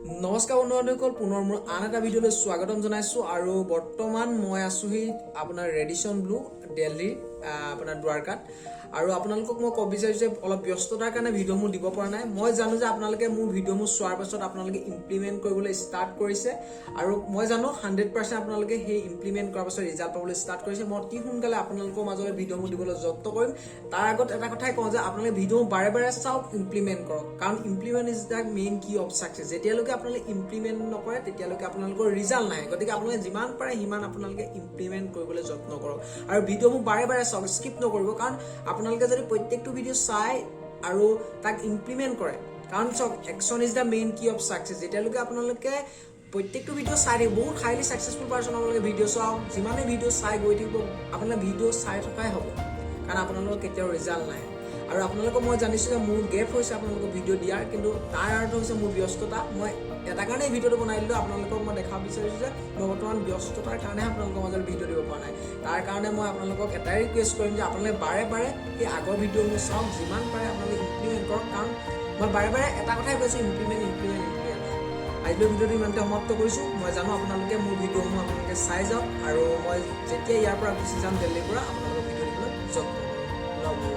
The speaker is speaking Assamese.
নমস্কাৰ বন্ধুসকল, পুনৰ মোৰ আন এটা ভিডিঅ'লৈ স্বাগতম জনাইছোঁ। আৰু বৰ্তমান মই আছোঁহি আপোনাৰ ৰেডিশ্যন ব্লু দিল্লীৰ আপোনাৰ দ্বাৰকাত। আৰু আপোনালোকক মই ক'ব বিচাৰিছোঁ যে অলপ ব্যস্ততাৰ কাৰণে ভিডিঅ'বোৰ দিব পৰা নাই। মই জানো যে আপোনালোকে মোৰ ভিডিঅ'বোৰ চোৱাৰ পাছত আপোনালোকে ইমপ্লিমেণ্ট কৰিবলৈ ষ্টাৰ্ট কৰিছে, আৰু মই জানো 100% আপোনালোকে সেই ইমপ্লিমেণ্ট কৰাৰ পাছত ৰিজাল্ট পাবলৈ ষ্টাৰ্ট কৰিছে। মই অতি সোনকালে আপোনালোকৰ মাজলৈ ভিডিঅ'বোৰ দিবলৈ যত্ন কৰিম। তাৰ আগত এটা কথাই কওঁ যে আপোনালোকে ভিডিঅ'বোৰ বাৰে বাৰে চাওক, ইমপ্লিমেণ্ট কৰক, কাৰণ ইমপ্লিমেণ্ট ইজ দ্য মেইন কি অফ ছাকচেছ। যেতিয়ালৈকে আপোনালোকে ইমপ্লিমেণ্ট নকৰে তেতিয়ালৈকে আপোনালোকৰ ৰিজাল্ট নাহে। গতিকে আপোনালোকে যিমান পাৰে সিমান আপোনালোকে ইমপ্লিমেণ্ট কৰিবলৈ যত্ন কৰক, আৰু ভিডিঅ'বোৰ বাৰে বাৰে চাওক, স্কিপ নকৰিব। কাৰণ আপোনালোকে যদি প্ৰত্যেকটো ভিডিঅ' চাই আৰু তাক ইমপ্লিমেণ্ট কৰে, কাৰণ চাওক, একশ্যন ইজ দ্য মেইন কি অফ ছাকচেছ। যেতিয়ালৈকে আপোনালোকে প্ৰত্যেকটো ভিডিঅ' চাই থাকিব, বহুত হাইলি ছাকচেছফুল পাৰ্চন আপোনালোকে ভিডিঅ' চাওক, যিমানে ভিডিঅ' চাই গৈ থাকিব আপোনালোকে ভিডিঅ' চাই থকাই হ'ব, কাৰণ আপোনালোকৰ কেতিয়াও ৰিজাল্ট নাহে। আৰু আপোনালোকক মই জানিছোঁ যে মোৰ গেপ হৈছে আপোনালোকক ভিডিঅ' দিয়াৰ, কিন্তু তাৰ অৰ্থ হৈছে মোৰ ব্যস্ততা। মই এটা কাৰণেই ভিডিঅ'টো বনাই দিলোঁ, আপোনালোকক মই দেখাব বিচাৰিছোঁ যে মই বৰ্তমান ব্যস্ততাৰ কাৰণেহে আপোনালোকৰ মাজত ভিডিঅ' দিব পৰা নাই। তাৰ কাৰণে মই আপোনালোকক এটাই ৰিকুৱেষ্ট কৰিম যে আপোনালোকে বাৰে বাৰে সেই আগৰ ভিডিঅ'বোৰ চাওক, যিমান পাৰে আপোনালোকে ইমপ্লিমেণ্ট কৰক। কাৰণ মই বাৰে বাৰে এটা কথাই কৈছোঁ, ইমপ্লিমেণ্ট। আজিলৈ ভিডিঅ'টো ইমানতে সমাপ্ত কৰিছোঁ। মই জানো আপোনালোকে মোৰ ভিডিঅ'সমূহ আপোনালোকে চাই যাওক, আৰু মই যেতিয়া ইয়াৰ পৰা গুচি যাম দিল্লীৰ পৰা আপোনালোকৰ ভিডিঅ' দিবলৈ যত্ন কৰিম।